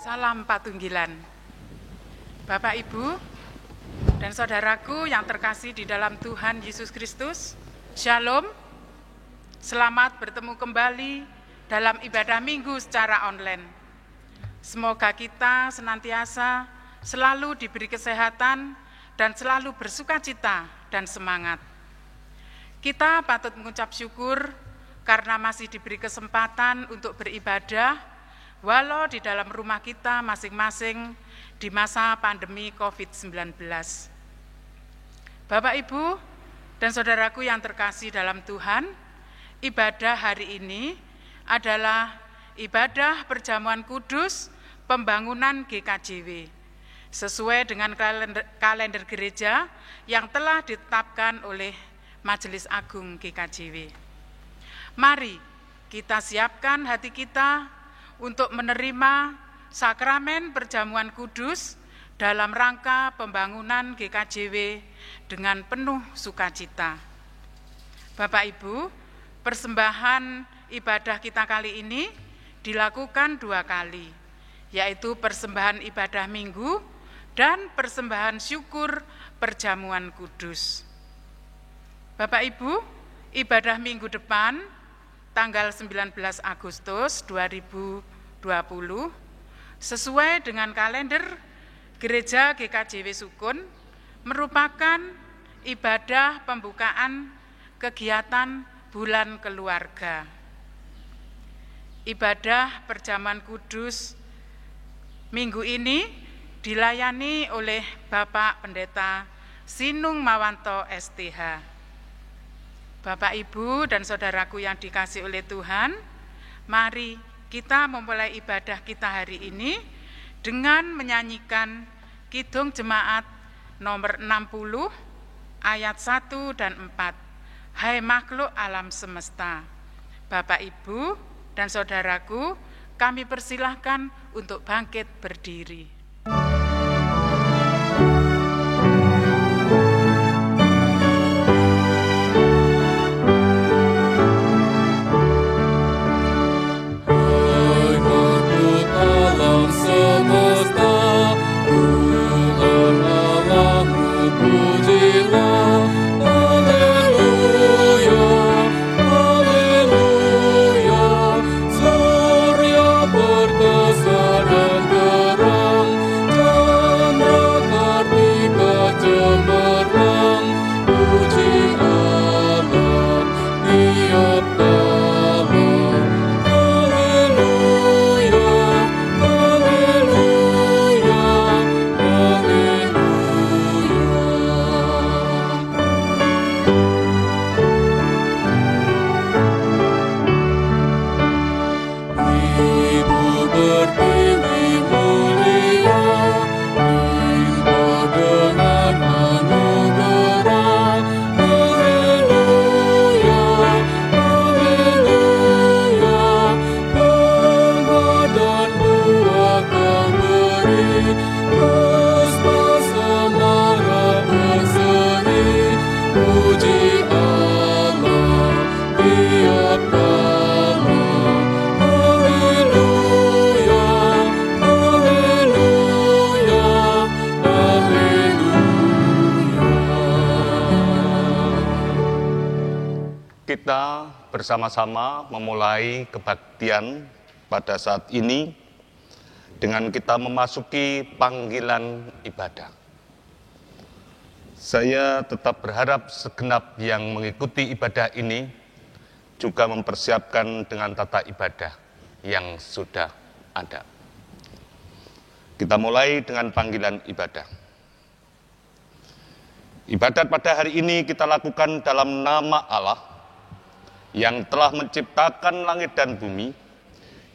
Salam Patunggilan. Bapak, Ibu, dan saudaraku yang terkasih di dalam Tuhan Yesus Kristus, Shalom. Selamat bertemu kembali dalam ibadah minggu secara online. Semoga kita senantiasa selalu diberi kesehatan dan selalu bersukacita dan semangat. Kita patut mengucap syukur karena masih diberi kesempatan untuk beribadah walau di dalam rumah kita masing-masing di masa pandemi COVID-19. Bapak, Ibu, dan saudaraku yang terkasih dalam Tuhan, ibadah hari ini adalah ibadah perjamuan kudus pembangunan GKJW, sesuai dengan kalender gereja yang telah ditetapkan oleh Majelis Agung GKJW. Mari kita siapkan hati kita untuk menerima sakramen perjamuan kudus dalam rangka pembangunan GKJW dengan penuh sukacita. Bapak, Ibu, persembahan ibadah kita kali ini dilakukan 2 kali, yaitu persembahan ibadah minggu dan persembahan syukur perjamuan kudus. Bapak, Ibu, ibadah minggu depan tanggal 19 Agustus 2020 sesuai dengan kalender Gereja GKJW Sukun merupakan ibadah pembukaan kegiatan bulan keluarga. Ibadah perjamuan kudus minggu ini dilayani oleh Bapak Pendeta Sinung Mawanto STH. Bapak, Ibu, dan saudaraku yang dikasihi oleh Tuhan, mari kita memulai ibadah kita hari ini dengan menyanyikan Kidung Jemaat nomor 60 ayat 1 dan 4. Hai makhluk alam semesta. Bapak, Ibu, dan saudaraku, kami persilahkan untuk bangkit berdiri. Kita bersama-sama memulai kebaktian pada saat ini dengan kita memasuki panggilan ibadah. Saya tetap berharap segenap yang mengikuti ibadah ini juga mempersiapkan dengan tata ibadah yang sudah ada. Kita mulai dengan panggilan ibadah. Ibadat pada hari ini kita lakukan dalam nama Allah yang telah menciptakan langit dan bumi,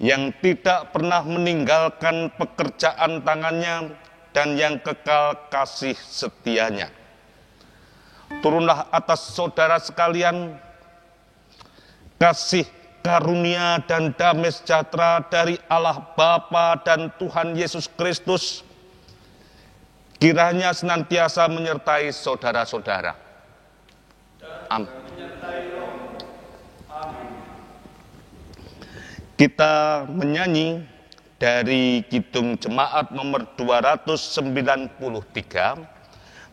yang tidak pernah meninggalkan pekerjaan tangannya dan yang kekal kasih setianya. Turunlah atas saudara sekalian kasih karunia dan damai sejahtera dari Allah Bapa dan Tuhan Yesus Kristus kiranya senantiasa menyertai saudara-saudara. Amin. Kita menyanyi dari Kidung Jemaat nomor 293.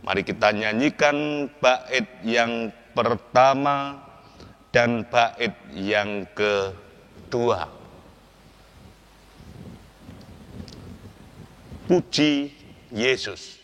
Mari kita nyanyikan bait yang pertama dan bait yang kedua. Puji Yesus.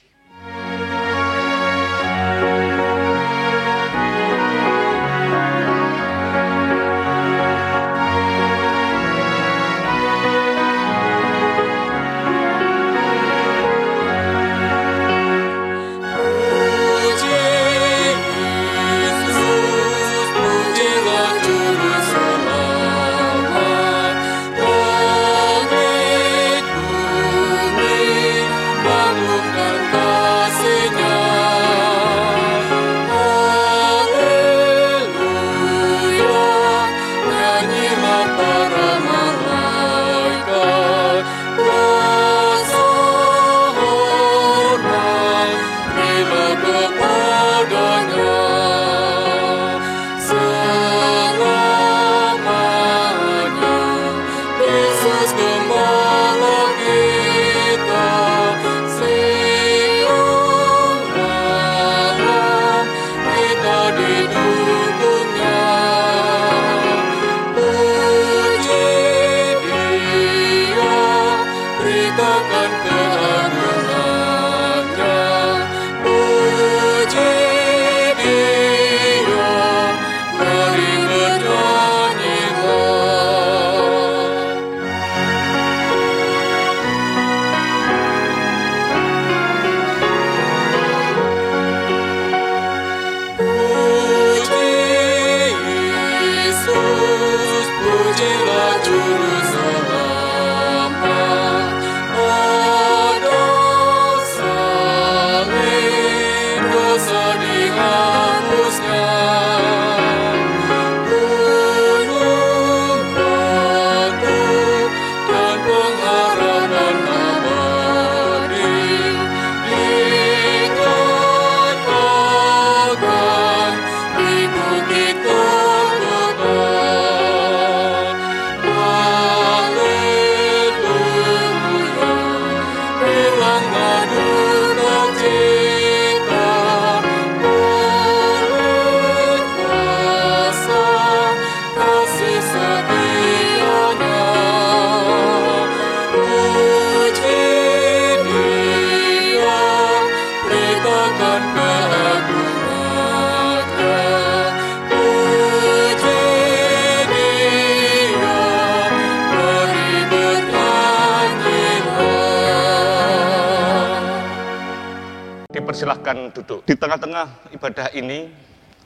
Dipersilahkan duduk. Di tengah-tengah ibadah ini,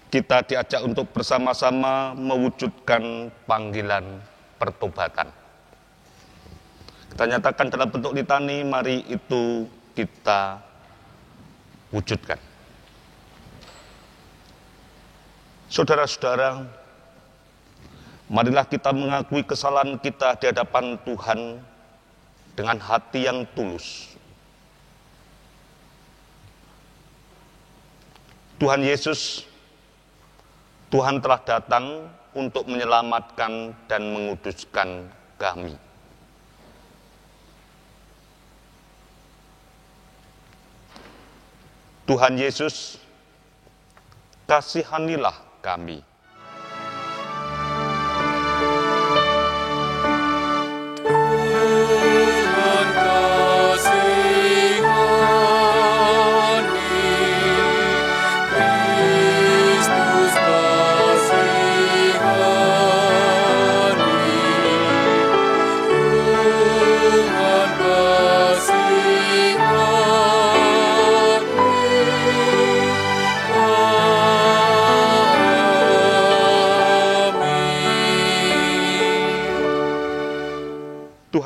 kita diajak untuk bersama-sama mewujudkan panggilan pertobatan. Kita nyatakan dalam bentuk litani, mari itu kita wujudkan. Saudara-saudara, marilah kita mengakui kesalahan kita di hadapan Tuhan dengan hati yang tulus. Tuhan Yesus, Tuhan telah datang untuk menyelamatkan dan menguduskan kami. Tuhan Yesus, kasihanilah kami.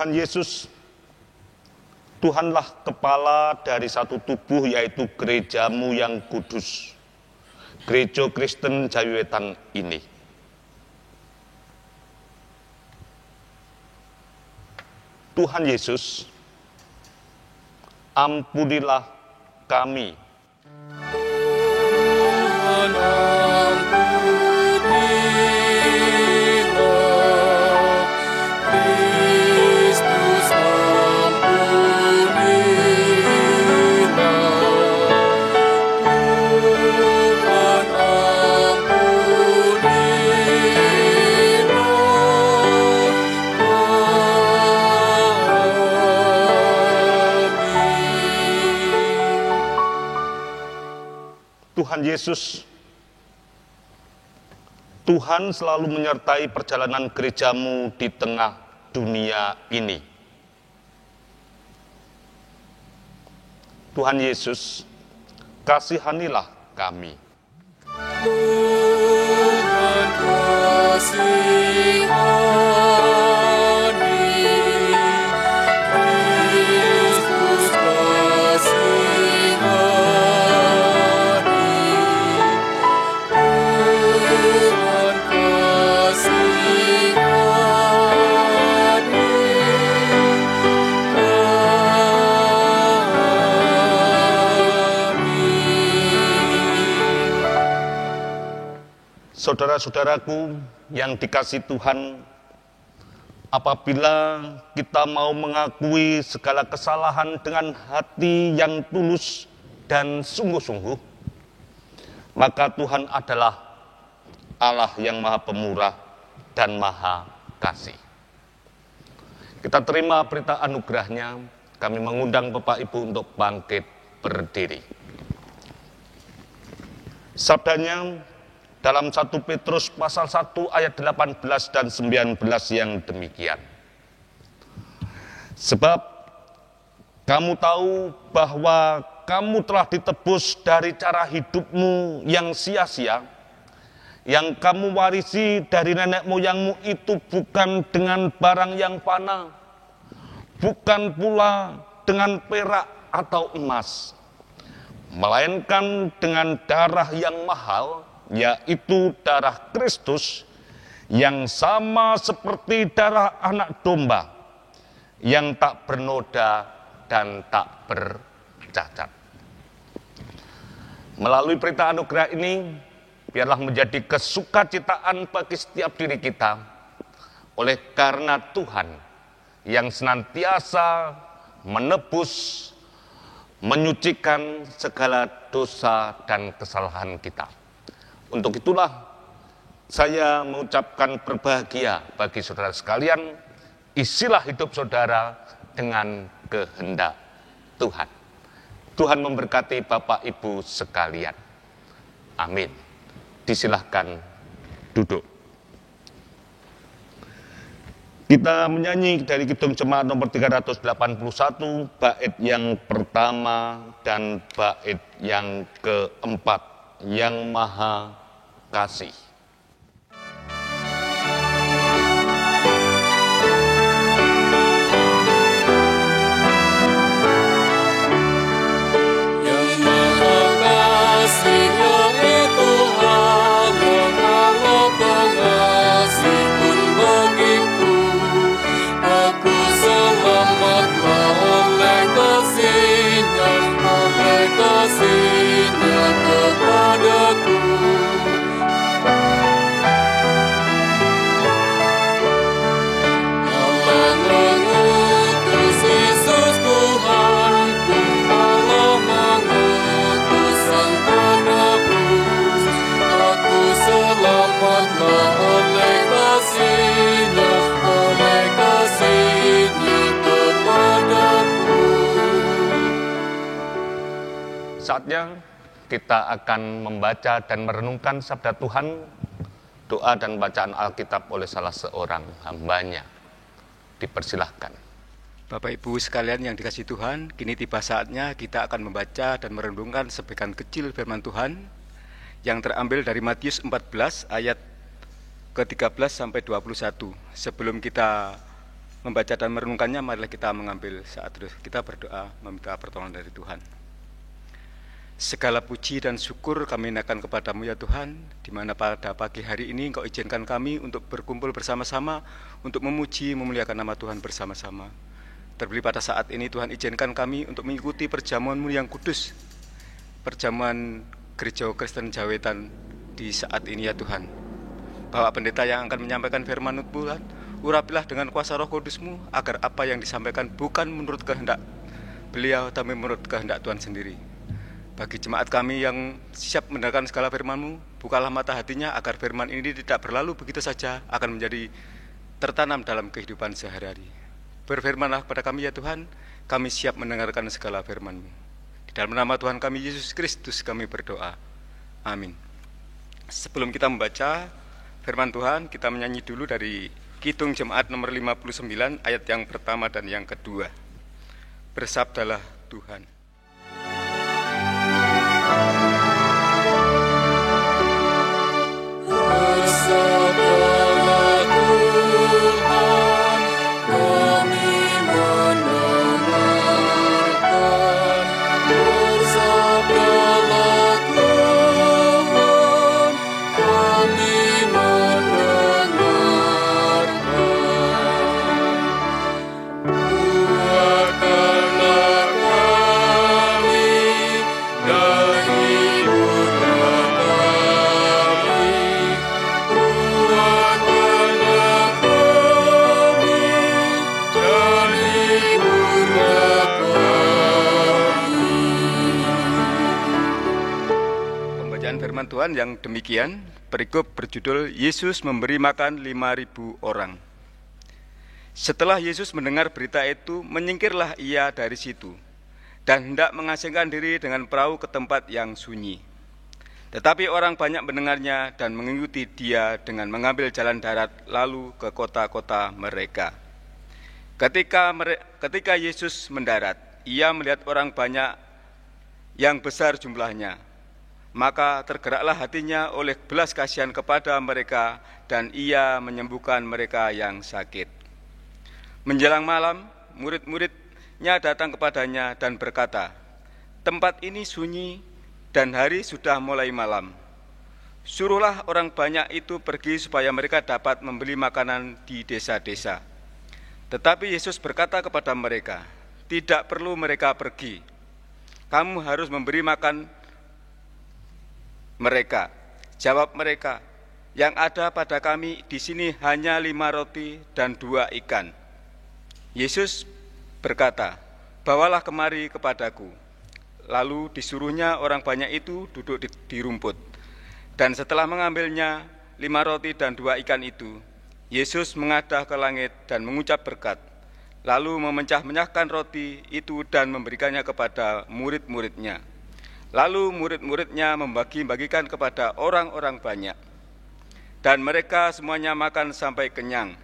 Tuhan Yesus, Tuhanlah kepala dari satu tubuh, yaitu gerejamu yang kudus, Gereja Kristen Jawiwetan ini. Tuhan Yesus, ampunilah kami. Tuhan Yesus, Tuhan selalu menyertai perjalanan gerejamu di tengah dunia ini. Tuhan Yesus, kasihanilah kami. Tuhan kasihani. Saudara-saudaraku yang dikasihi Tuhan, apabila kita mau mengakui segala kesalahan dengan hati yang tulus dan sungguh-sungguh, maka Tuhan adalah Allah yang Maha Pemurah dan Maha Kasih. Kita terima berita anugerahnya, kami mengundang Bapak Ibu untuk bangkit berdiri. Sabdanya dalam 1 Petrus pasal 1 ayat 18 dan 19 yang demikian. Sebab kamu tahu bahwa kamu telah ditebus dari cara hidupmu yang sia-sia, yang kamu warisi dari nenek moyangmu itu bukan dengan barang yang fana, bukan pula dengan perak atau emas, melainkan dengan darah yang mahal, yaitu darah Kristus, yang sama seperti darah anak domba, yang tak bernoda dan tak bercacat. Melalui berita anugerah ini, biarlah menjadi kesukacitaan bagi setiap diri kita, oleh karena Tuhan yang senantiasa menebus, menyucikan segala dosa dan kesalahan kita. Untuk itulah saya mengucapkan berbahagia bagi saudara sekalian, isilah hidup saudara dengan kehendak Tuhan. Tuhan memberkati Bapak Ibu sekalian. Amin. Disilahkan duduk. Kita menyanyi dari Kidung Jemaat nomor 381, bait yang pertama dan bait yang keempat, Yang Maha Kasih. Saatnya kita akan membaca dan merenungkan sabda Tuhan, doa dan bacaan Alkitab oleh salah seorang hambanya. Dipersilahkan. Bapak Ibu sekalian yang dikasihi Tuhan, kini tiba saatnya kita akan membaca dan merenungkan sebagian kecil firman Tuhan yang terambil dari Matius 14 ayat ke-13 sampai 21. Sebelum kita membaca dan merenungkannya, marilah kita mengambil saat terus kita berdoa meminta pertolongan dari Tuhan. Segala puji dan syukur kami naikkan kepadamu ya Tuhan, di mana pada pagi hari ini Engkau izinkan kami untuk berkumpul bersama-sama, untuk memuji, memuliakan nama Tuhan bersama-sama. Terlebih pada saat ini Tuhan izinkan kami untuk mengikuti perjamuan-Mu yang kudus, perjamuan Gereja Kristen Jawetan di saat ini ya Tuhan. Bapak Pendeta yang akan menyampaikan firman Tuhan, urapilah dengan kuasa Roh Kudus-Mu, agar apa yang disampaikan bukan menurut kehendak beliau, tapi menurut kehendak Tuhan sendiri. Bagi jemaat kami yang siap mendengarkan segala firman-Mu, bukalah mata hatinya agar firman ini tidak berlalu begitu saja, akan menjadi tertanam dalam kehidupan sehari-hari. Berfirmanlah kepada kami ya Tuhan, kami siap mendengarkan segala firman-Mu. Di dalam nama Tuhan kami Yesus Kristus kami berdoa. Amin. Sebelum kita membaca firman Tuhan, kita menyanyi dulu dari Kidung Jemaat nomor 59 ayat yang pertama dan yang kedua. Bersabdalah Tuhan. Firman Tuhan yang demikian perikop berjudul Yesus memberi makan 5.000 orang. Setelah Yesus mendengar berita itu, menyingkirlah ia dari situ dan hendak mengasingkan diri dengan perahu ke tempat yang sunyi. Tetapi orang banyak mendengarnya dan mengikuti dia dengan mengambil jalan darat lalu ke kota-kota mereka. Ketika Yesus mendarat, ia melihat orang banyak yang besar jumlahnya. Maka tergeraklah hatinya oleh belas kasihan kepada mereka, dan ia menyembuhkan mereka yang sakit. Menjelang malam, murid-muridnya datang kepadanya dan berkata, "Tempat ini sunyi dan hari sudah mulai malam. Suruhlah orang banyak itu pergi supaya mereka dapat membeli makanan di desa-desa." Tetapi Yesus berkata kepada mereka, "Tidak perlu mereka pergi. Kamu harus memberi makan mereka." Jawab mereka, "Yang ada pada kami di sini hanya 5 roti dan 2 ikan." Yesus berkata, "Bawalah kemari kepadaku." Lalu disuruhnya orang banyak itu duduk di rumput. Dan setelah mengambilnya 5 roti dan 2 ikan itu, Yesus mengadah ke langit dan mengucap berkat, lalu memecah-mecahkan roti itu dan memberikannya kepada murid-muridnya. Lalu murid-muridnya membagi-bagikan kepada orang-orang banyak. Dan mereka semuanya makan sampai kenyang.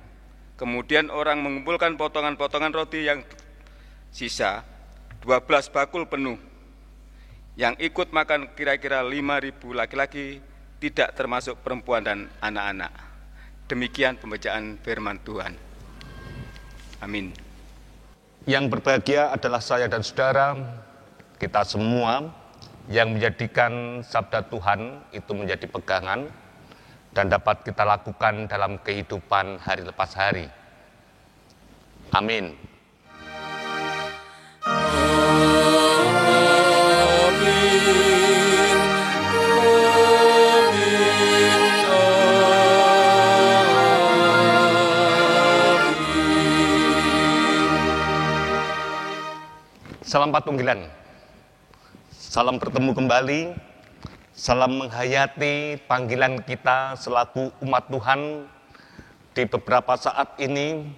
Kemudian orang mengumpulkan potongan-potongan roti yang sisa, 12 bakul penuh. Yang ikut makan kira-kira 5.000 laki-laki, tidak termasuk perempuan dan anak-anak. Demikian pembacaan firman Tuhan. Amin. Yang berbahagia adalah saya dan saudara, kita semua, yang menjadikan sabda Tuhan itu menjadi pegangan dan dapat kita lakukan dalam kehidupan hari lepas hari. Amin. Salam Patunggilan. Salam bertemu kembali, salam menghayati panggilan kita selaku umat Tuhan di beberapa saat ini,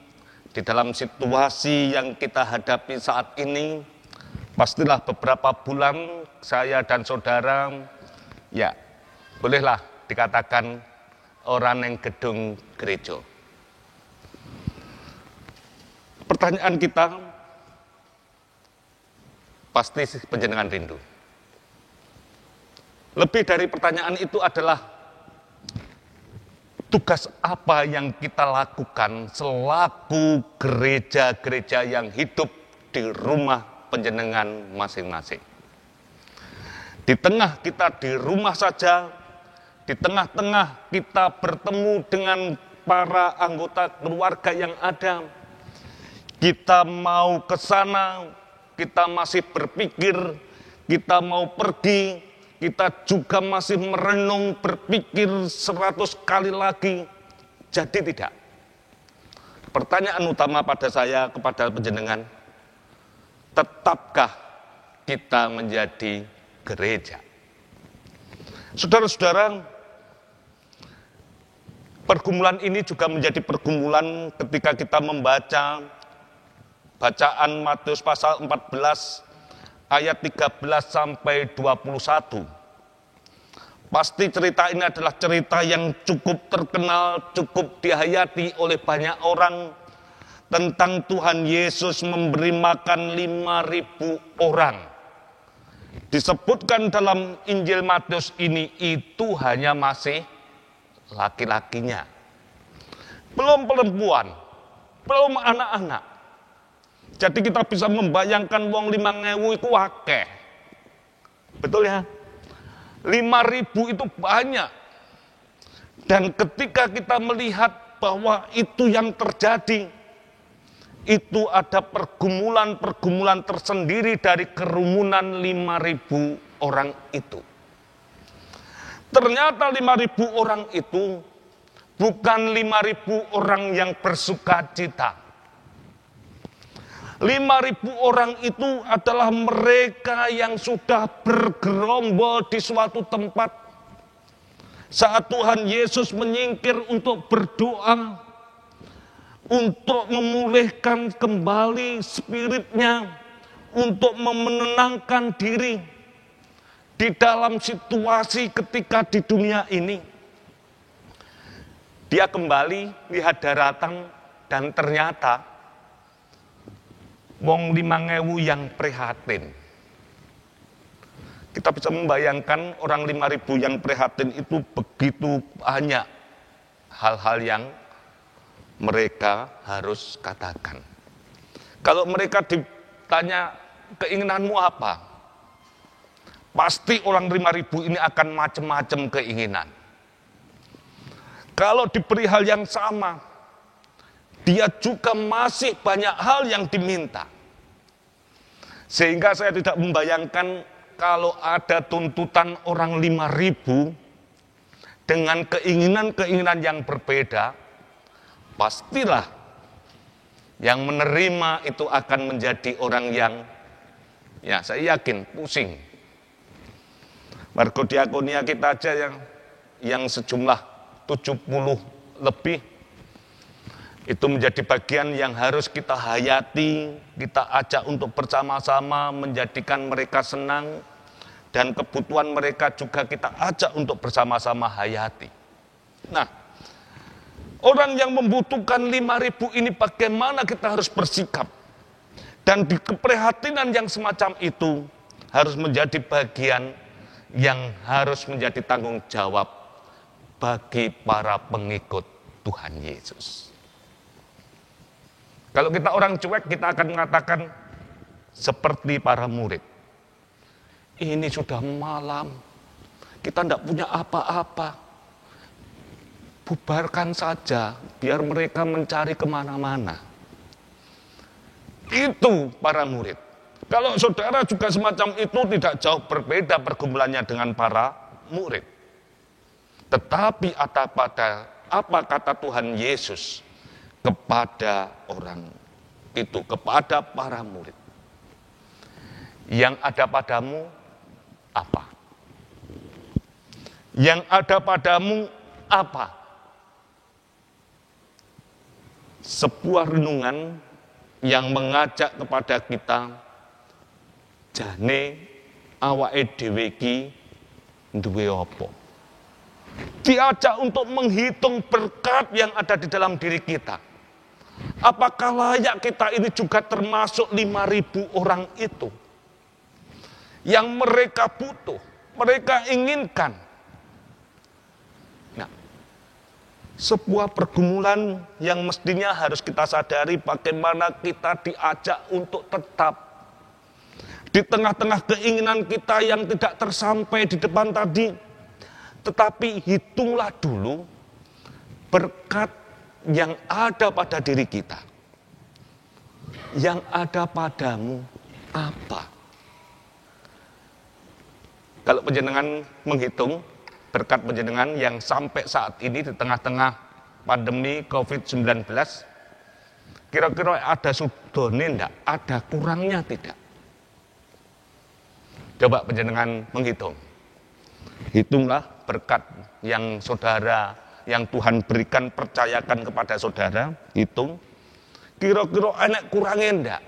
di dalam situasi yang kita hadapi saat ini. Pastilah beberapa bulan saya dan saudara, ya bolehlah dikatakan orang yang gedung gereja. Pertanyaan kita pasti panjenengan rindu. Lebih dari pertanyaan itu adalah tugas apa yang kita lakukan selaku gereja-gereja yang hidup di rumah panjenengan masing-masing. Di tengah kita di rumah saja, di tengah-tengah kita bertemu dengan para anggota keluarga yang ada. Kita mau ke sana, kita masih berpikir, kita mau pergi, kita juga masih merenung, berpikir 100 kali lagi. Jadi tidak. Pertanyaan utama pada saya kepada panjenengan, tetapkah kita menjadi gereja? Saudara-saudara, pergumulan ini juga menjadi pergumulan ketika kita membaca bacaan Matius pasal 14 ayat 13 sampai 21. Pasti cerita ini adalah cerita yang cukup terkenal, cukup dihayati oleh banyak orang tentang Tuhan Yesus memberi makan 5.000 orang. Disebutkan dalam Injil Matius ini itu hanya masih laki-lakinya. Belum perempuan, belum anak-anak. Jadi kita bisa membayangkan wong 5.000 itu akeh. Betul ya? 5.000 itu banyak. Dan ketika kita melihat bahwa itu yang terjadi, itu ada pergumulan-pergumulan tersendiri dari kerumunan 5.000 orang itu. Ternyata 5.000 orang itu bukan 5.000 orang yang bersuka cita. 5.000 orang itu adalah mereka yang sudah bergerombol di suatu tempat. Saat Tuhan Yesus menyingkir untuk berdoa, untuk memulihkan kembali spiritnya, untuk menenangkan diri di dalam situasi ketika di dunia ini. Dia kembali lihat daratan dan ternyata wong 5.000 yang prihatin. Kita bisa membayangkan orang 5.000 yang prihatin itu begitu banyak hal-hal yang mereka harus katakan. Kalau mereka ditanya keinginanmu apa? Pasti orang 5.000 ini akan macam-macam keinginan. Kalau diberi hal yang sama, dia juga masih banyak hal yang diminta. Sehingga saya tidak membayangkan kalau ada tuntutan orang 5.000 dengan keinginan-keinginan yang berbeda, pastilah yang menerima itu akan menjadi orang yang, ya saya yakin, pusing. Margo diakonia kita aja yang sejumlah 70 lebih, itu menjadi bagian yang harus kita hayati, kita ajak untuk bersama-sama menjadikan mereka senang, dan kebutuhan mereka juga kita ajak untuk bersama-sama hayati. Nah, orang yang membutuhkan 5.000 ini bagaimana kita harus bersikap? Dan di keprihatinan yang semacam itu harus menjadi bagian yang harus menjadi tanggung jawab bagi para pengikut Tuhan Yesus. Kalau kita orang cuek, kita akan mengatakan seperti para murid. Ini sudah malam, kita tidak punya apa-apa. Bubarkan saja, biar mereka mencari kemana-mana. Itu para murid. Kalau saudara juga semacam itu, tidak jauh berbeda pergumulannya dengan para murid. Tetapi apa kata Tuhan Yesus kepada orang itu, kepada para murid? Yang ada padamu apa? Yang ada padamu apa? Sebuah renungan yang mengajak kepada kita, jane awake dhewe iki duwe apa? Diajak untuk menghitung berkat yang ada di dalam diri kita. Apakah layak kita ini juga termasuk 5.000 orang itu? Yang mereka butuh, mereka inginkan. Nah, Sebuah pergumulan yang mestinya harus kita sadari bagaimana kita diajak untuk tetap di tengah-tengah keinginan kita yang tidak tersampai di depan tadi. Tetapi hitunglah dulu berkat yang ada pada diri kita. Yang ada padamu apa? Kalau panjenengan menghitung berkat panjenengan yang sampai saat ini di tengah-tengah pandemi COVID-19, kira-kira ada sudone enggak? Ada kurangnya tidak? Coba panjenengan menghitung. Hitunglah berkat yang saudara, yang Tuhan berikan, percayakan kepada saudara, hitung. Kira-kira enak kurangnya enggak?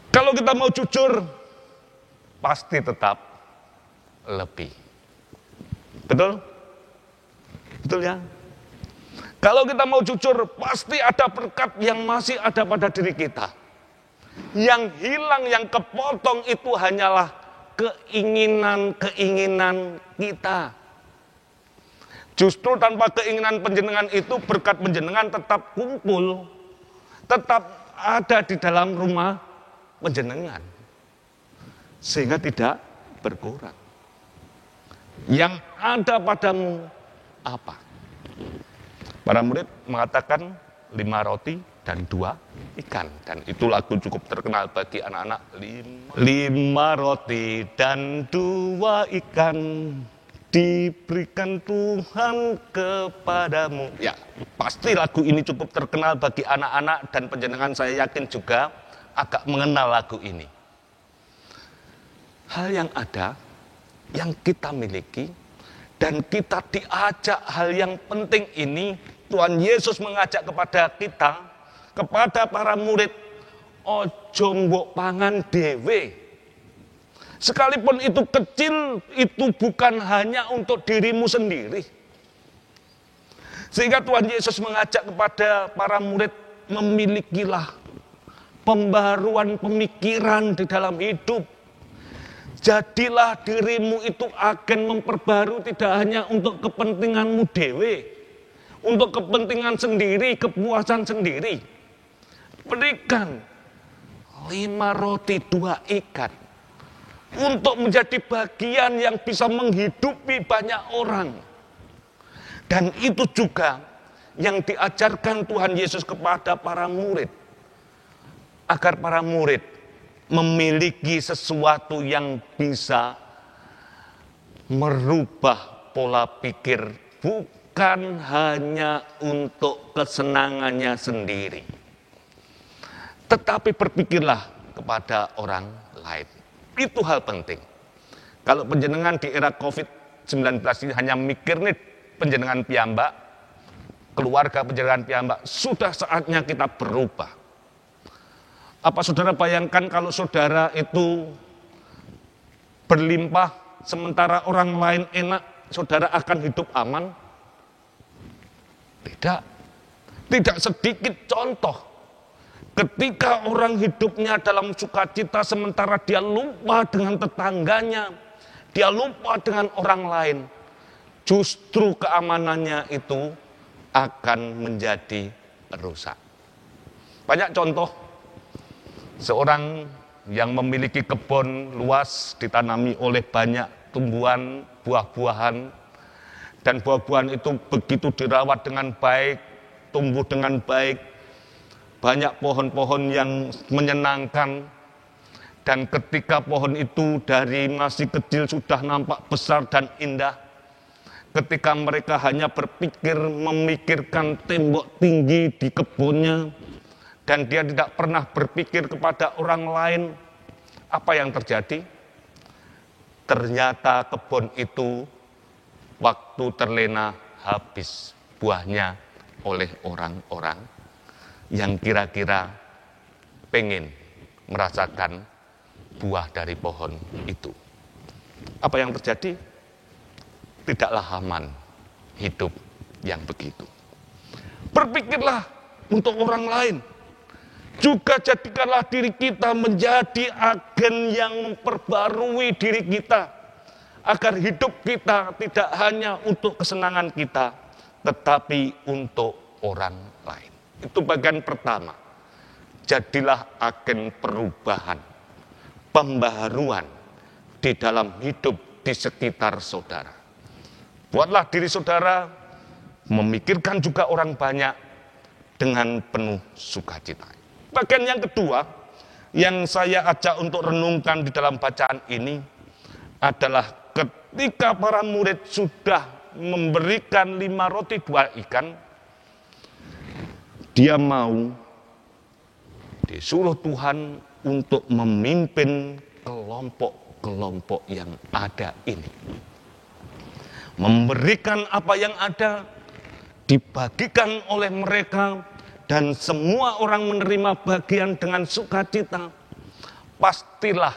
Kalau kita mau jujur, pasti tetap lebih. Betul? Betul ya? Kalau kita mau jujur, pasti ada berkat yang masih ada pada diri kita. Yang hilang, yang kepotong itu hanyalah keinginan-keinginan kita. Justru tanpa keinginan panjenengan itu, berkat panjenengan tetap kumpul, tetap ada di dalam rumah panjenengan, sehingga tidak berkurang. Yang ada padamu apa? Para murid mengatakan 5 roti dan 2 ikan. Dan itu lagu cukup terkenal bagi anak-anak. 5 roti dan 2 ikan diberikan Tuhan kepadamu. Ya, pasti lagu ini cukup terkenal bagi anak-anak, dan panjenengan saya yakin juga agak mengenal lagu ini. Hal yang ada, yang kita miliki, dan kita diajak hal yang penting ini. Tuhan Yesus mengajak kepada kita, kepada para murid, ojo mbok pangan dewe. Sekalipun itu kecil, itu bukan hanya untuk dirimu sendiri. Sehingga Tuhan Yesus mengajak kepada para murid, memilikilah pembaruan pemikiran di dalam hidup. Jadilah dirimu itu agen memperbarui, tidak hanya untuk kepentinganmu dewe, untuk kepentingan sendiri, kepuasan sendiri. Berikan 5 roti 2 ikan untuk menjadi bagian yang bisa menghidupi banyak orang. Dan itu juga yang diajarkan Tuhan Yesus kepada para murid, agar para murid memiliki sesuatu yang bisa merubah pola pikir, bukan hanya untuk kesenangannya sendiri, tetapi berpikirlah kepada orang lain. Itu hal penting. Kalau panjenengan di era COVID-19 ini hanya mikir nih panjenengan piyambak, keluarga panjenengan piyambak, sudah saatnya kita berubah. Apa saudara bayangkan kalau saudara itu berlimpah sementara orang lain enak, saudara akan hidup aman? Tidak. Tidak sedikit contoh. Ketika orang hidupnya dalam sukacita sementara dia lupa dengan tetangganya, dia lupa dengan orang lain, justru keamanannya itu akan menjadi rusak. Banyak contoh. Seorang yang memiliki kebun luas ditanami oleh banyak tumbuhan, buah-buahan, dan buah-buahan itu begitu dirawat dengan baik, tumbuh dengan baik, banyak pohon-pohon yang menyenangkan, dan ketika pohon itu dari masih kecil sudah nampak besar dan indah, ketika mereka hanya berpikir memikirkan tembok tinggi di kebunnya, dan dia tidak pernah berpikir kepada orang lain, apa yang terjadi? Ternyata kebun itu waktu terlena habis buahnya oleh orang-orang yang kira-kira pengen merasakan buah dari pohon itu. Apa yang terjadi? Tidaklah aman hidup yang begitu. Berpikirlah untuk orang lain. Juga jadikanlah diri kita menjadi agen yang memperbarui diri kita, agar hidup kita tidak hanya untuk kesenangan kita, tetapi untuk orang lain. Itu bagian pertama. Jadilah agen perubahan, pembaharuan di dalam hidup di sekitar saudara. Buatlah diri saudara memikirkan juga orang banyak dengan penuh sukacita. Bagian yang kedua yang saya ajak untuk renungkan di dalam bacaan ini adalah ketika para murid sudah memberikan 5 roti 2 ikan, dia mau disuruh Tuhan untuk memimpin kelompok-kelompok yang ada ini. Memberikan apa yang ada, dibagikan oleh mereka, dan semua orang menerima bagian dengan sukacita. Pastilah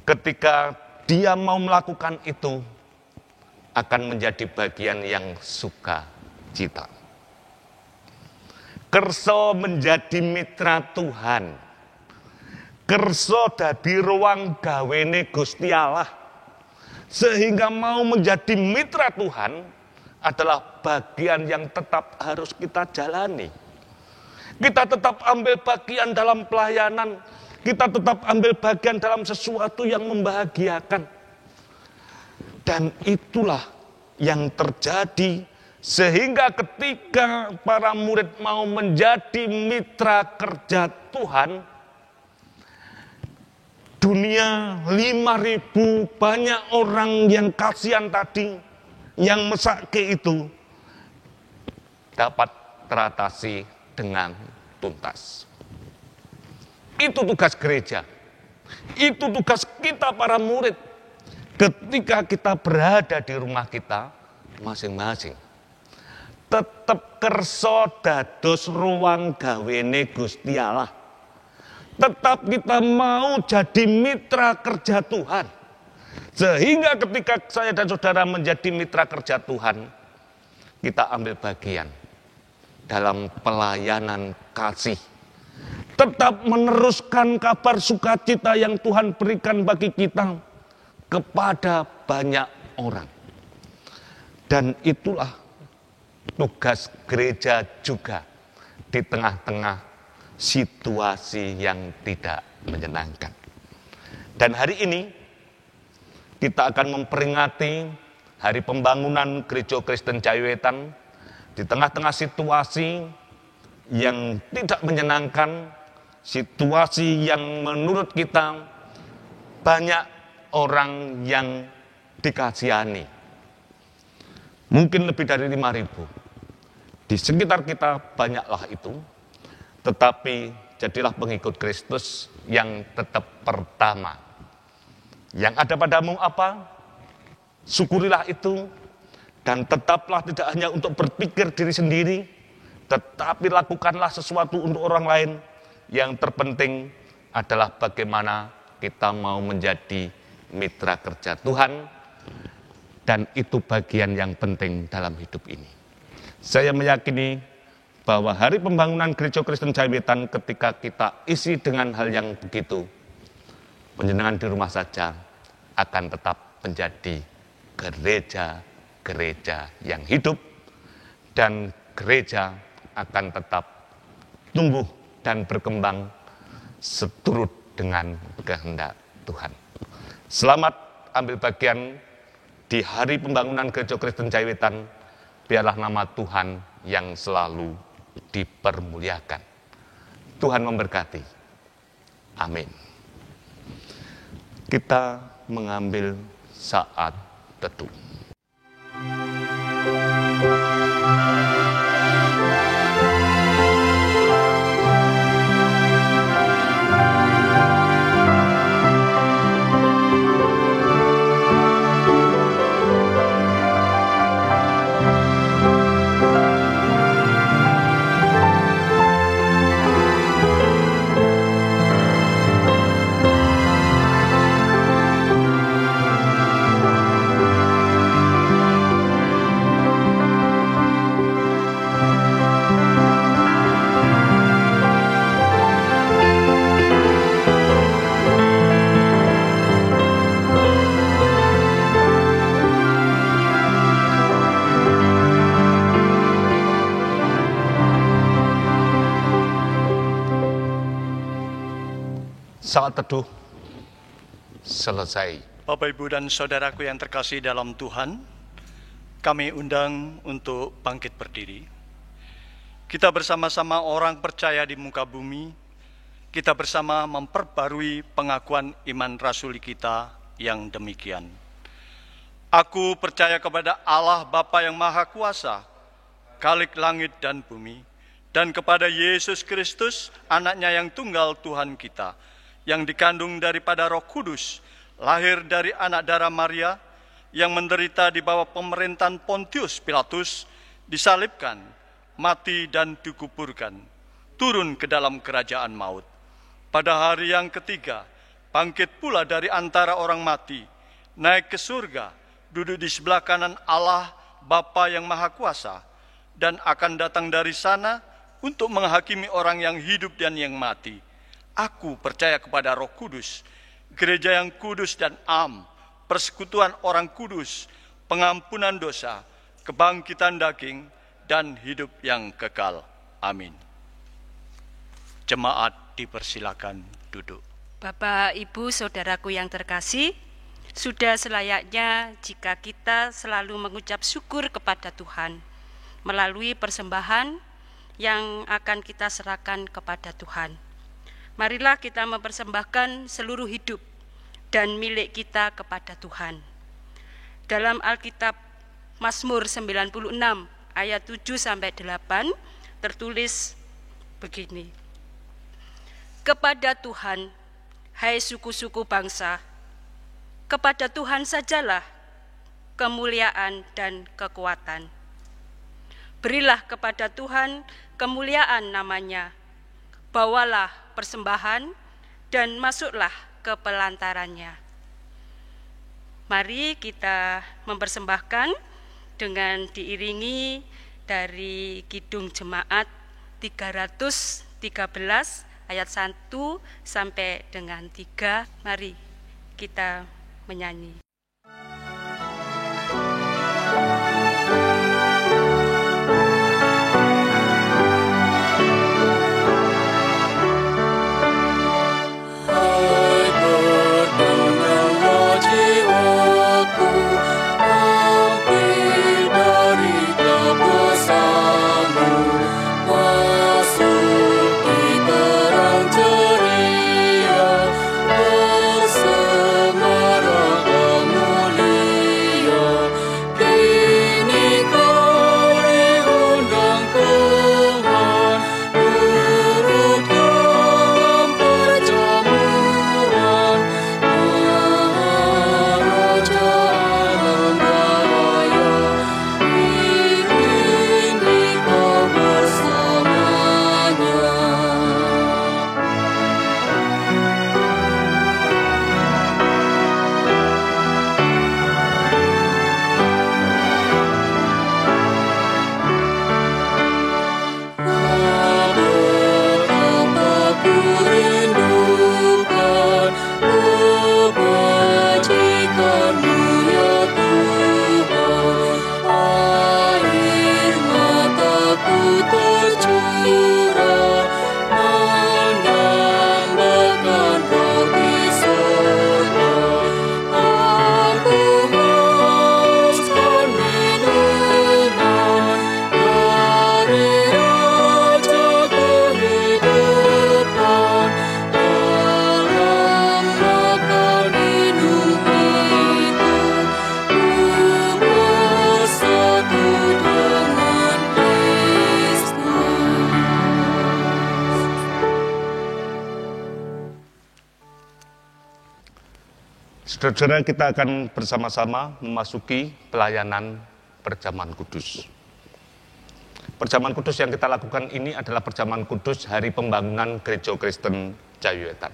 ketika dia mau melakukan itu, akan menjadi bagian yang sukacita. Kerso menjadi mitra Tuhan. Kerso dadi ruang gawene Gusti Allah. Sehingga mau menjadi mitra Tuhan adalah bagian yang tetap harus kita jalani. Kita tetap ambil bagian dalam pelayanan. Kita tetap ambil bagian dalam sesuatu yang membahagiakan. Dan itulah yang terjadi. Sehingga ketika para murid mau menjadi mitra kerja Tuhan, dunia 5.000 banyak orang yang kasihan tadi, yang mesake itu, dapat teratasi dengan tuntas. Itu tugas gereja. Itu tugas kita para murid. Ketika kita berada di rumah kita masing-masing, tetap kerso dados ruang gawene Gusti Allah. Tetap kita mau jadi mitra kerja Tuhan. Sehingga ketika saya dan saudara menjadi mitra kerja Tuhan, kita ambil bagian dalam pelayanan kasih. Tetap meneruskan kabar sukacita yang Tuhan berikan bagi kita kepada banyak orang. Dan itulah tugas gereja juga di tengah-tengah situasi yang tidak menyenangkan. Dan hari ini kita akan memperingati Hari Pembangunan Gereja Kristen Jayawetan di tengah-tengah situasi yang tidak menyenangkan, situasi yang menurut kita banyak orang yang dikasihani. Mungkin lebih dari 5.000. Di sekitar kita banyaklah itu. Tetapi jadilah pengikut Kristus yang tetap pertama. Yang ada padamu apa? Syukurilah itu. Dan tetaplah tidak hanya untuk berpikir diri sendiri, tetapi lakukanlah sesuatu untuk orang lain. Yang terpenting adalah bagaimana kita mau menjadi mitra kerja Tuhan. Dan itu bagian yang penting dalam hidup ini. Saya meyakini bahwa Hari Pembangunan Gereja Kristen Jayawetan ketika kita isi dengan hal yang begitu, penjenengan di rumah saja akan tetap menjadi gereja-gereja yang hidup, dan gereja akan tetap tumbuh dan berkembang seturut dengan kehendak Tuhan. Selamat ambil bagian di Hari Pembangunan Gereja Kristen Jayawetan. Biarlah nama Tuhan yang selalu dipermuliakan. Tuhan memberkati. Amin. Kita mengambil saat teduh. Saat teduh selesai. Bapak, Ibu, dan saudaraku yang terkasih dalam Tuhan, kami undang untuk bangkit berdiri. Kita bersama-sama orang percaya di muka bumi, kita bersama memperbarui pengakuan iman rasuli kita yang demikian. Aku percaya kepada Allah Bapa yang Maha Kuasa, Khalik langit dan bumi, dan kepada Yesus Kristus, anaknya yang tunggal Tuhan kita, yang dikandung daripada Roh Kudus, lahir dari anak darah Maria, yang menderita di bawah pemerintahan Pontius Pilatus, disalibkan, mati dan dikuburkan, turun ke dalam kerajaan maut. Pada hari yang ketiga, bangkit pula dari antara orang mati, naik ke surga, duduk di sebelah kanan Allah Bapa yang Maha Kuasa, dan akan datang dari sana untuk menghakimi orang yang hidup dan yang mati. Aku percaya kepada Roh Kudus, gereja yang kudus dan am, persekutuan orang kudus, pengampunan dosa, kebangkitan daging, dan hidup yang kekal. Amin. Jemaat dipersilakan duduk. Bapak, Ibu, saudaraku yang terkasih, sudah selayaknya jika kita selalu mengucap syukur kepada Tuhan melalui persembahan yang akan kita serahkan kepada Tuhan. Marilah kita mempersembahkan seluruh hidup dan milik kita kepada Tuhan. Dalam Alkitab Mazmur 96 ayat 7-8 tertulis begini. Kepada Tuhan, hai suku-suku bangsa, kepada Tuhan sajalah kemuliaan dan kekuatan. Berilah kepada Tuhan kemuliaan namanya, bawalah persembahan dan masuklah ke pelantarannya. Mari kita mempersembahkan dengan diiringi dari Kidung Jemaat 313 ayat 1 sampai dengan 3. Mari kita menyanyi. Saudara, kita akan bersama-sama memasuki pelayanan perjamuan kudus. Perjamuan kudus yang kita lakukan ini adalah perjamuan kudus hari pembangunan Gereja Kristen Jawi-Wetan.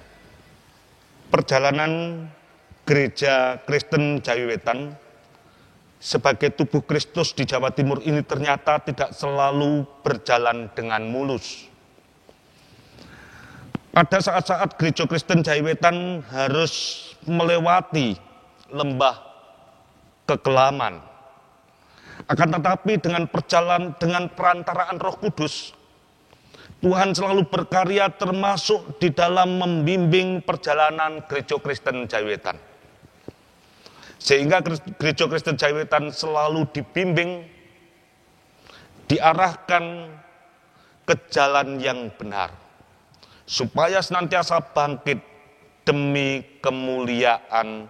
Perjalanan Gereja Kristen Jawi-Wetan sebagai tubuh Kristus di Jawa Timur ini ternyata tidak selalu berjalan dengan mulus. Ada saat-saat Gereja Kristen Jawi-Wetan harus melewati lembah kekelaman. Akan tetapi dengan perantaraan Roh Kudus, Tuhan selalu berkarya termasuk di dalam membimbing perjalanan Gereja Kristen Jaiwetan. Sehingga Gereja Kristen Jaiwetan selalu dibimbing, diarahkan ke jalan yang benar, supaya senantiasa bangkit demi kemuliaan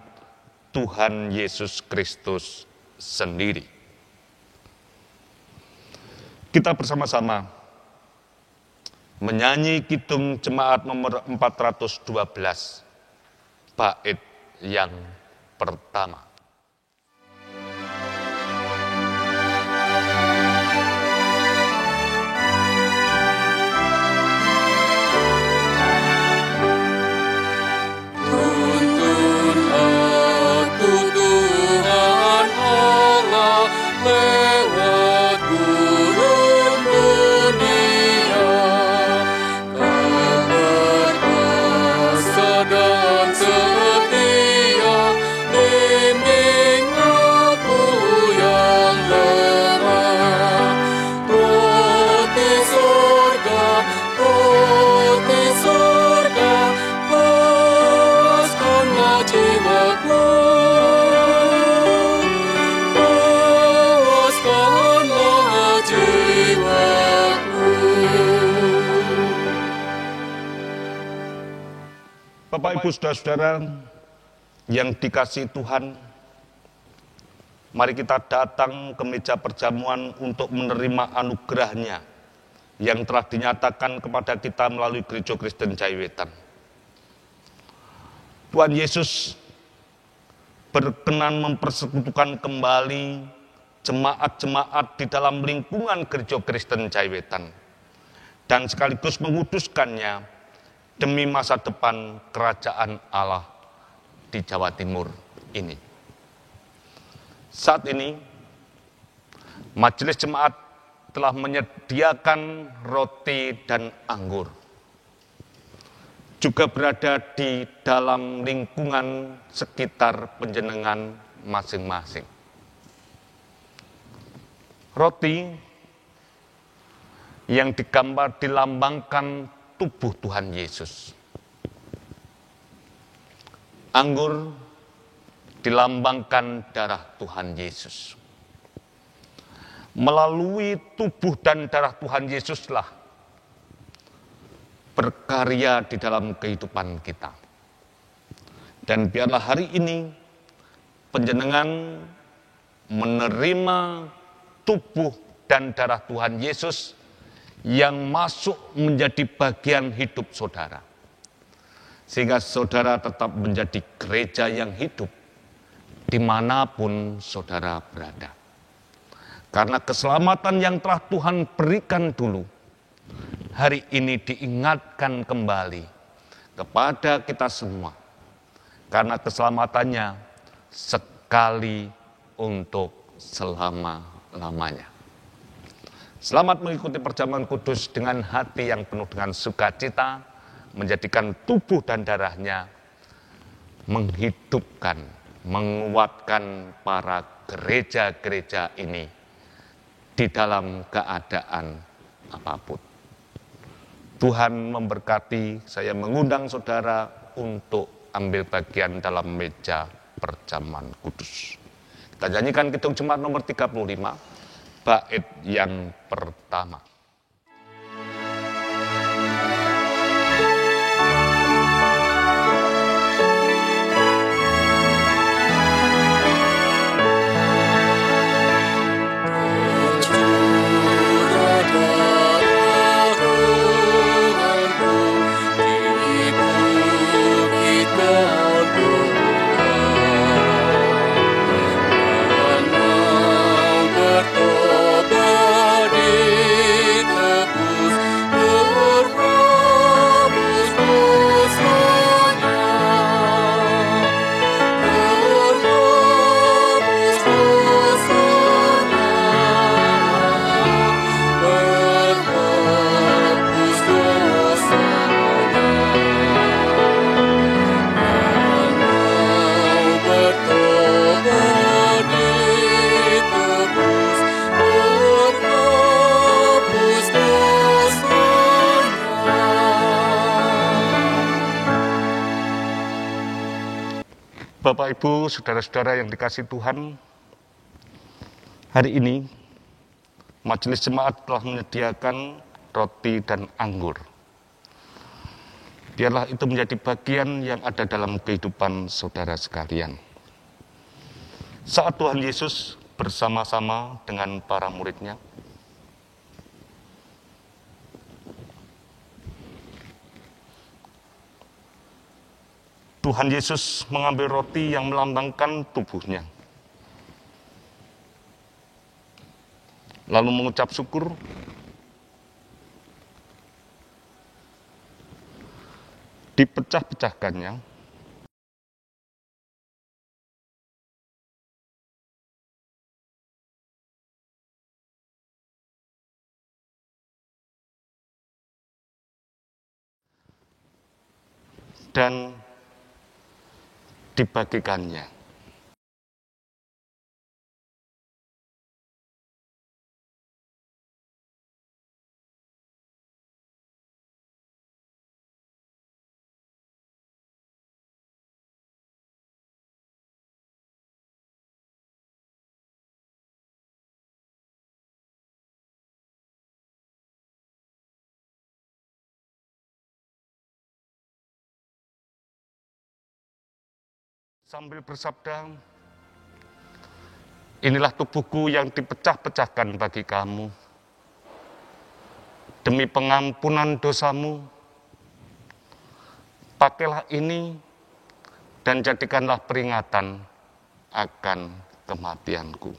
Tuhan Yesus Kristus sendiri. Kita bersama-sama menyanyi kidung jemaat nomor 412, bait yang pertama. Bapak, Ibu, Saudara-saudara yang dikasihi Tuhan, mari kita datang ke meja perjamuan untuk menerima anugerah-Nya yang telah dinyatakan kepada kita melalui Gereja Kristen Jaiwetan. Tuhan Yesus berkenan mempersekutukan kembali jemaat-jemaat di dalam lingkungan Gereja Kristen Jaiwetan dan sekaligus menguduskannya demi masa depan kerajaan Allah di Jawa Timur ini. Saat ini, majelis jemaat telah menyediakan roti dan anggur. Juga berada di dalam lingkungan sekitar penjenengan masing-masing. Roti yang dilambangkan tubuh Tuhan Yesus. Anggur dilambangkan darah Tuhan Yesus. Melalui tubuh dan darah Tuhan Yesuslah berkarya di dalam kehidupan kita. Dan biarlah hari ini panjenengan menerima tubuh dan darah Tuhan Yesus yang masuk menjadi bagian hidup saudara. Sehingga saudara tetap menjadi gereja yang hidup dimanapun saudara berada. Karena keselamatan yang telah Tuhan berikan dulu, hari ini diingatkan kembali kepada kita semua. Karena keselamatannya sekali untuk selama-lamanya. Selamat mengikuti perjamuan kudus dengan hati yang penuh dengan sukacita, menjadikan tubuh dan darahnya menghidupkan, menguatkan para gereja-gereja ini di dalam keadaan apapun. Tuhan memberkati. Saya mengundang saudara untuk ambil bagian dalam meja perjamuan kudus. Kita nyanyikan kidung jemaat nomor 35. Bait yang pertama. Bertobat di Bapak, Ibu, saudara-saudara yang dikasihi Tuhan, hari ini Majelis Jemaat telah menyediakan roti dan anggur. Biarlah itu menjadi bagian yang ada dalam kehidupan saudara sekalian. Saat Tuhan Yesus bersama-sama dengan para murid-Nya, Tuhan Yesus mengambil roti yang melambangkan tubuh-Nya, lalu mengucap syukur, dipecah-pecahkannya, dan dibagikannya. Sambil bersabda, inilah tubuhku yang dipecah-pecahkan bagi kamu. Demi pengampunan dosamu, pakailah ini dan jadikanlah peringatan akan kematianku.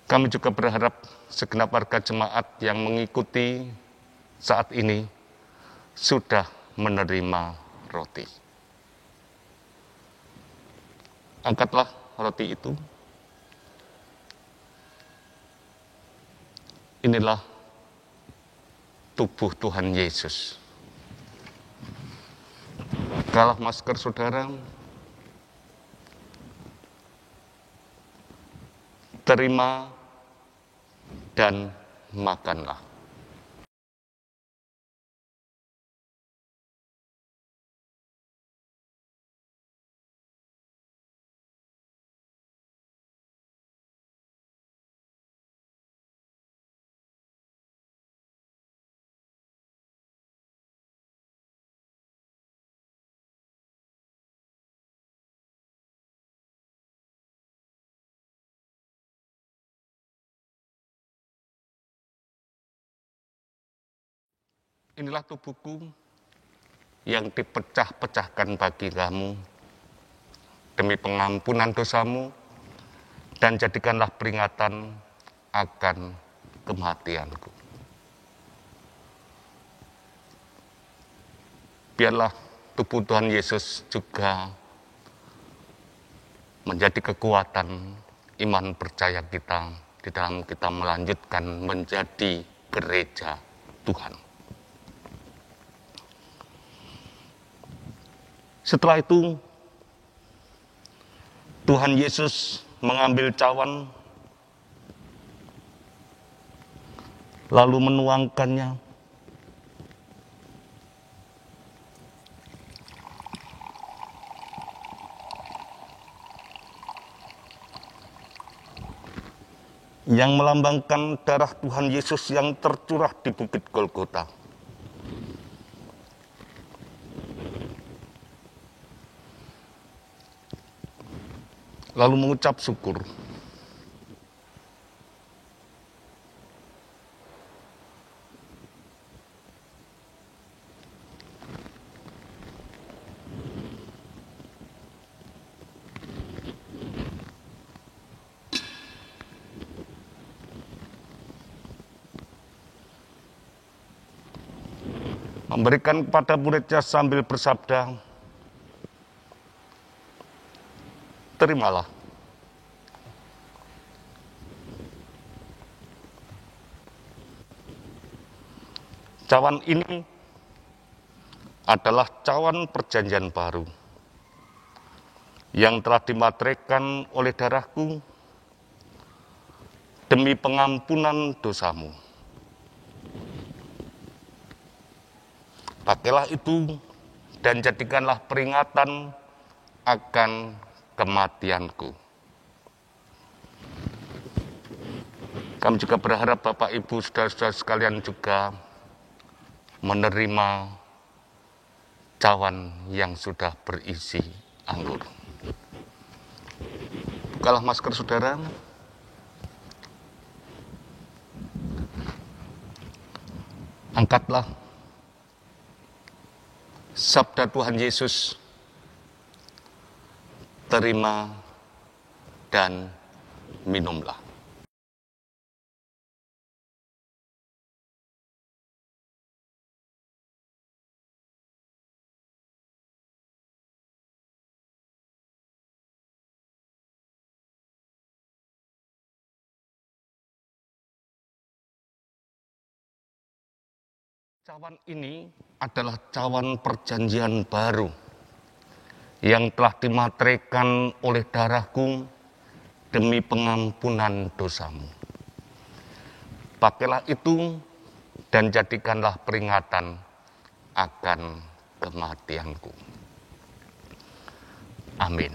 Kami juga berharap segenap warga jemaat yang mengikuti saat ini sudah menerima roti. Angkatlah roti itu. Inilah tubuh Tuhan Yesus. Bukalah masker saudara. Terima dan makanlah. Inilah tubuhku yang dipecah-pecahkan bagi kamu demi pengampunan dosamu, dan jadikanlah peringatan akan kematianku. Biarlah tubuh Tuhan Yesus juga menjadi kekuatan iman percaya kita di dalam kita melanjutkan menjadi gereja Tuhan. Setelah itu, Tuhan Yesus mengambil cawan, lalu menuangkannya. Yang melambangkan darah Tuhan Yesus yang tercurah di Bukit Golgota. Lalu mengucap syukur. Memberikan kepada muridnya sambil bersabda, terimalah. Cawan ini adalah cawan perjanjian baru yang telah dimateraikan oleh darahku demi pengampunan dosamu. Pakailah itu dan jadikanlah peringatan akan kematianku. Kami juga berharap Bapak, Ibu, saudara-saudara sekalian juga menerima cawan yang sudah berisi anggur. Bukalah masker saudara. Angkatlah sabda Tuhan Yesus, terima dan minumlah. Cawan ini adalah cawan perjanjian baru yang telah dimateraikan oleh darahku demi pengampunan dosamu. Pakailah itu dan jadikanlah peringatan akan kematianku. Amin.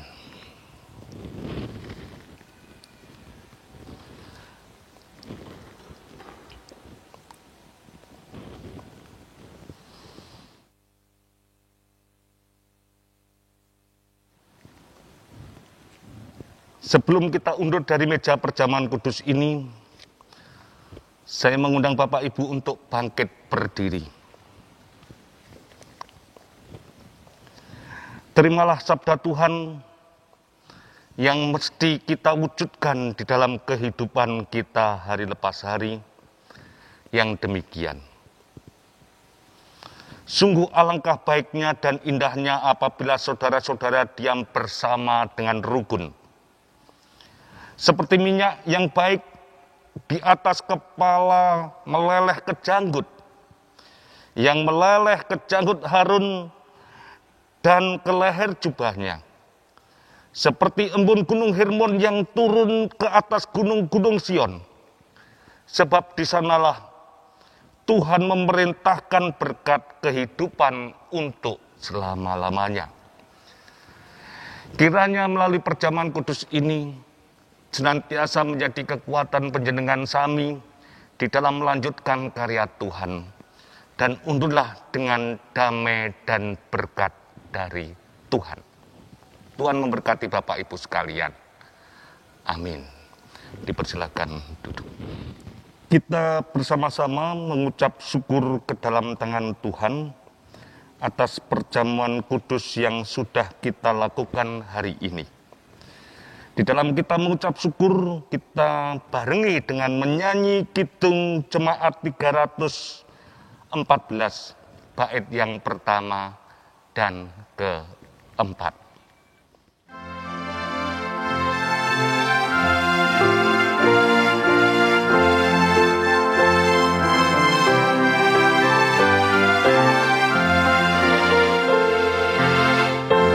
Sebelum kita undur dari meja perjamuan kudus ini, saya mengundang Bapak Ibu untuk bangkit berdiri. Terimalah sabda Tuhan yang mesti kita wujudkan di dalam kehidupan kita hari lepas hari yang demikian. Sungguh alangkah baiknya dan indahnya apabila saudara-saudara diam bersama dengan rukun. Seperti minyak yang baik di atas kepala meleleh ke janggut, yang meleleh ke janggut Harun dan ke leher jubahnya. Seperti embun gunung Hermon yang turun ke atas gunung-gunung Sion. Sebab di sanalah Tuhan memerintahkan berkat kehidupan untuk selama-lamanya. Kiranya melalui perjamuan kudus ini senantiasa menjadi kekuatan panjenengan sami di dalam melanjutkan karya Tuhan. Dan undurlah dengan damai dan berkat dari Tuhan. Tuhan memberkati Bapak Ibu sekalian. Amin. Dipersilakan duduk. Kita bersama-sama mengucap syukur ke dalam tangan Tuhan atas perjamuan kudus yang sudah kita lakukan hari ini. Di dalam kita mengucap syukur, kita barengi dengan menyanyi kidung jemaat 314, bait yang pertama dan keempat.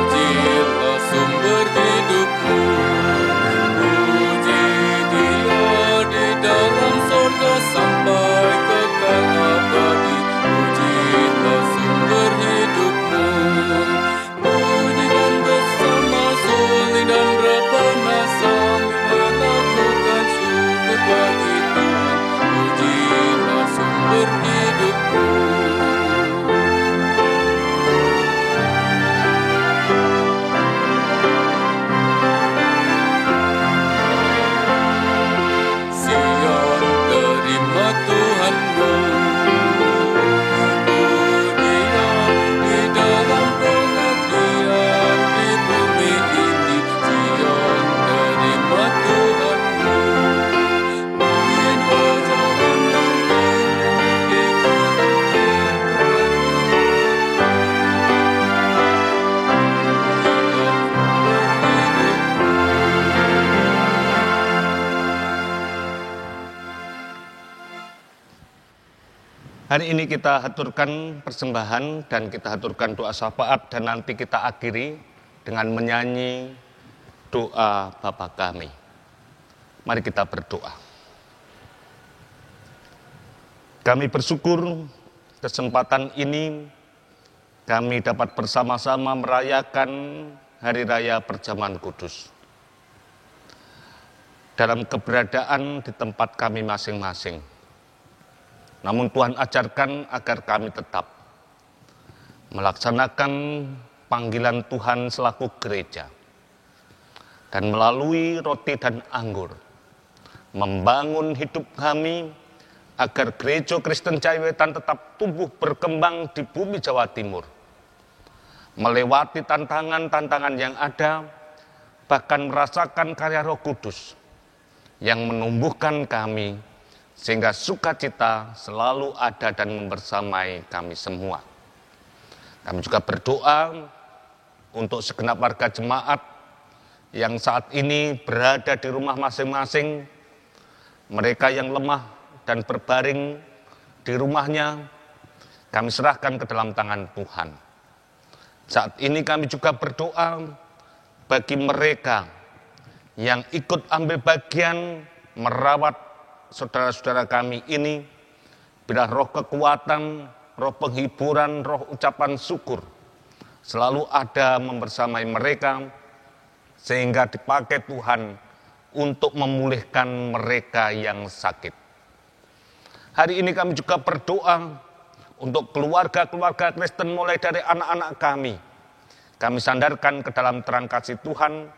Pujilah sumber hidupmu, sampai kekal abadi. Pujilah sumber hidupmu, pujikan bersama Suli dan Rabana sambil melakukan syukur bagi Tuhan. Pujilah sumber hidupmu. Hari ini kita haturkan persembahan dan kita haturkan doa syafaat dan nanti kita akhiri dengan menyanyi doa Bapa kami. Mari kita berdoa. Kami bersyukur kesempatan ini kami dapat bersama-sama merayakan Hari Raya Perjamuan Kudus. Dalam keberadaan di tempat kami masing-masing. Namun Tuhan ajarkan agar kami tetap melaksanakan panggilan Tuhan selaku gereja. Dan melalui roti dan anggur, membangun hidup kami agar Gereja Kristen Jaya Wetan tetap tumbuh berkembang di bumi Jawa Timur. Melewati tantangan-tantangan yang ada, bahkan merasakan karya Roh Kudus yang menumbuhkan kami, sehingga sukacita selalu ada dan membersamai kami semua. Kami juga berdoa untuk segenap warga jemaat yang saat ini berada di rumah masing-masing, mereka yang lemah dan berbaring di rumahnya, kami serahkan ke dalam tangan Tuhan. Saat ini kami juga berdoa bagi mereka yang ikut ambil bagian merawat saudara-saudara kami ini, bila roh kekuatan, roh penghiburan, roh ucapan syukur selalu ada membersamai mereka, sehingga dipakai Tuhan untuk memulihkan mereka yang sakit. Hari ini kami juga berdoa untuk keluarga-keluarga Kristen mulai dari anak-anak kami. Kami sandarkan ke dalam terang kasih Tuhan.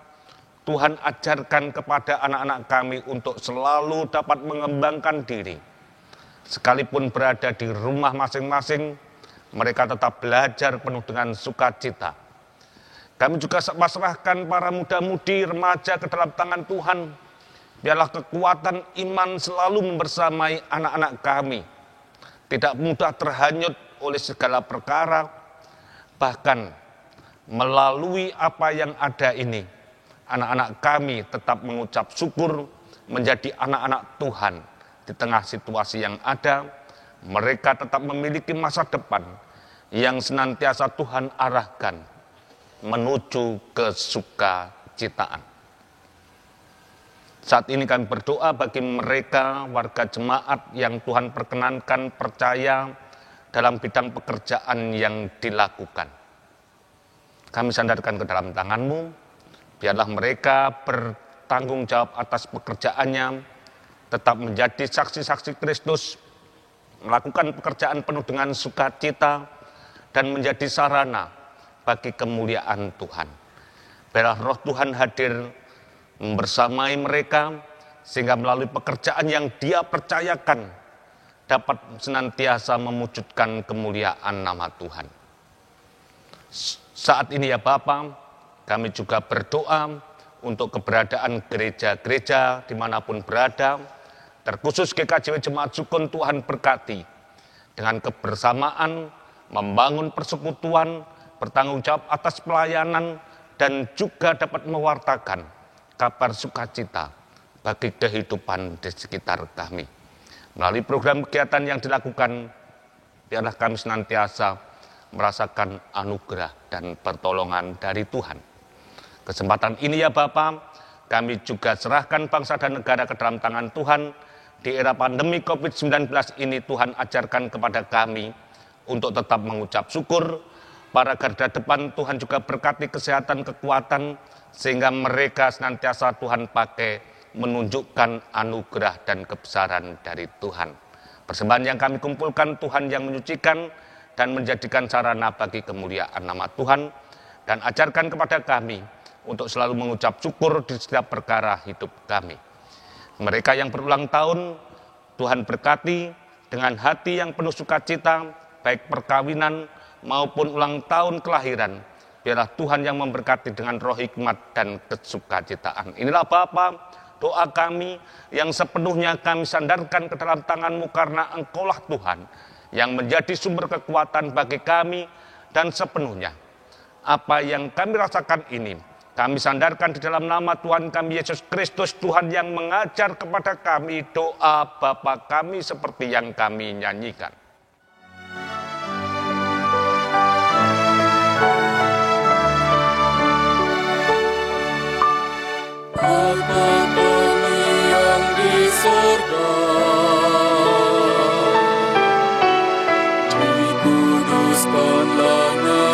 Tuhan ajarkan kepada anak-anak kami untuk selalu dapat mengembangkan diri. Sekalipun berada di rumah masing-masing, mereka tetap belajar penuh dengan sukacita. Kami juga pasrahkan para muda-mudi remaja ke dalam tangan Tuhan. Biarlah kekuatan iman selalu membersamai anak-anak kami. Tidak mudah terhanyut oleh segala perkara. Bahkan melalui apa yang ada ini, anak-anak kami tetap mengucap syukur menjadi anak-anak Tuhan. Di tengah situasi yang ada, mereka tetap memiliki masa depan yang senantiasa Tuhan arahkan menuju ke sukacitaan. Saat ini kami berdoa bagi mereka warga jemaat yang Tuhan perkenankan percaya dalam bidang pekerjaan yang dilakukan. Kami sandarkan ke dalam tangan-Mu, biarlah mereka bertanggung jawab atas pekerjaannya, tetap menjadi saksi-saksi Kristus, melakukan pekerjaan penuh dengan sukacita, dan menjadi sarana bagi kemuliaan Tuhan. Biarlah roh Tuhan hadir membersamai mereka, sehingga melalui pekerjaan yang Dia percayakan dapat senantiasa mewujudkan kemuliaan nama Tuhan. Saat ini ya Bapa, kami juga berdoa untuk keberadaan gereja-gereja dimanapun berada, terkhusus GKJW Jemaat Sukun. Tuhan berkati dengan kebersamaan, membangun persekutuan, bertanggung jawab atas pelayanan, dan juga dapat mewartakan kabar sukacita bagi kehidupan di sekitar kami. Melalui program kegiatan yang dilakukan, biarlah kami senantiasa merasakan anugerah dan pertolongan dari Tuhan. Kesempatan ini ya Bapa, kami juga serahkan bangsa dan negara ke dalam tangan Tuhan. Di era pandemi COVID-19 ini Tuhan ajarkan kepada kami untuk tetap mengucap syukur. Para garda depan Tuhan juga berkati kesehatan, kekuatan, sehingga mereka senantiasa Tuhan pakai menunjukkan anugerah dan kebesaran dari Tuhan. Persembahan yang kami kumpulkan Tuhan yang menyucikan dan menjadikan sarana bagi kemuliaan nama Tuhan, dan ajarkan kepada kami untuk selalu mengucap syukur di setiap perkara hidup kami. Mereka yang berulang tahun, Tuhan berkati dengan hati yang penuh sukacita, baik perkawinan maupun ulang tahun kelahiran. Biarlah Tuhan yang memberkati dengan roh hikmat dan kesukacitaan. Inilah Bapa, doa kami yang sepenuhnya kami sandarkan ke dalam tangan-Mu, karena Engkaulah Tuhan yang menjadi sumber kekuatan bagi kami, dan sepenuhnya apa yang kami rasakan ini kami sandarkan di dalam nama Tuhan kami Yesus Kristus. Tuhan yang mengajar kepada kami doa Bapa kami seperti yang kami nyanyikan. Bapa kami yang di surga, dikuduskanlah nama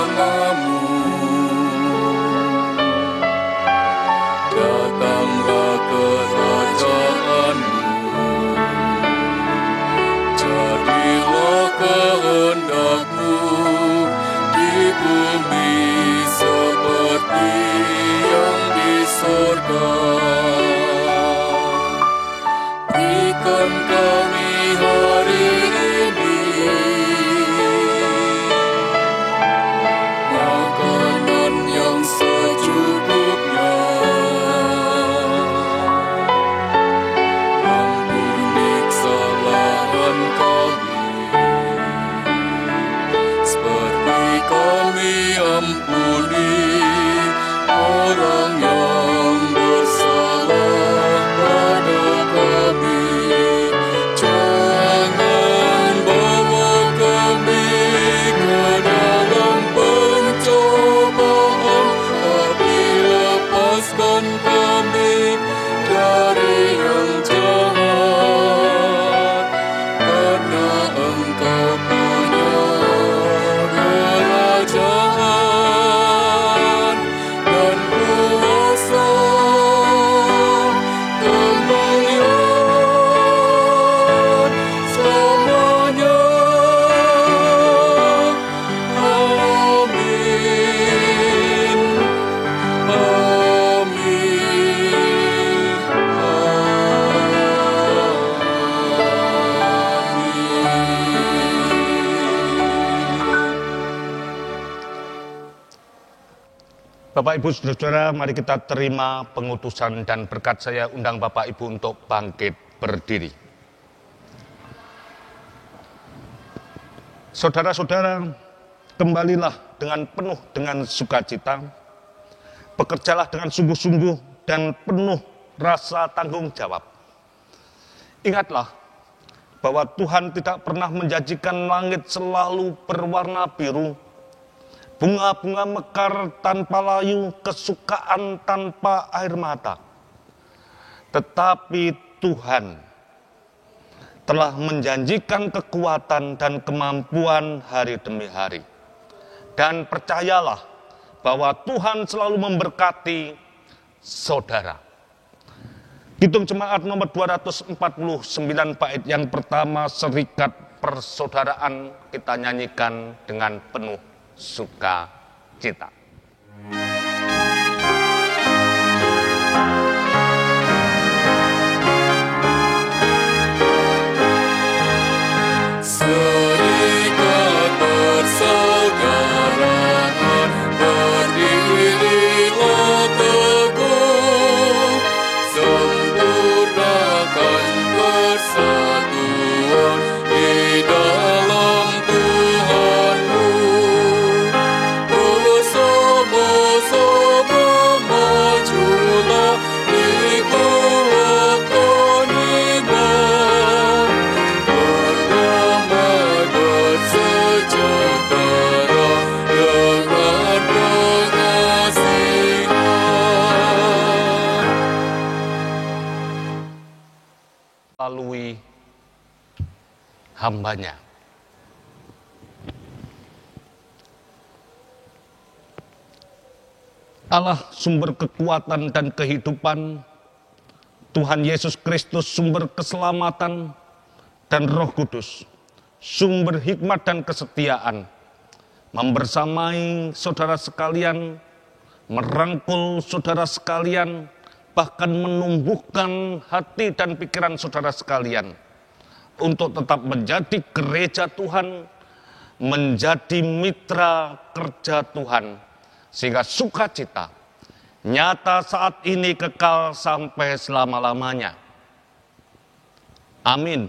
Bapak Ibu Saudara, mari kita terima pengutusan dan berkat. Saya undang Bapak Ibu untuk bangkit berdiri. Saudara-saudara, kembalilah dengan penuh dengan sukacita, bekerjalah dengan sungguh-sungguh dan penuh rasa tanggung jawab. Ingatlah bahwa Tuhan tidak pernah menjanjikan langit selalu berwarna biru, bunga-bunga mekar tanpa layu, kesukaan tanpa air mata. Tetapi Tuhan telah menjanjikan kekuatan dan kemampuan hari demi hari. Dan percayalah bahwa Tuhan selalu memberkati saudara. Kidung Jemaat nomor 249 bait yang pertama, Serikat Persaudaraan, kita nyanyikan dengan penuh sukacita. Serikat persaudaraan, berdirilah teguh, sempurnakan persatuan di dalam Tuhanmu. Bersama-sama majulah, dikuatkan iman, berdamai bersejahtera dengan pengasihan. Melalui hambanya. Allah sumber kekuatan dan kehidupan, Tuhan Yesus Kristus sumber keselamatan, dan Roh Kudus sumber hikmat dan kesetiaan, membersamai saudara sekalian, merangkul saudara sekalian, bahkan menumbuhkan hati dan pikiran saudara sekalian untuk tetap menjadi gereja Tuhan, menjadi mitra kerja Tuhan, sehingga sukacita nyata saat ini kekal sampai selama-lamanya. Amin.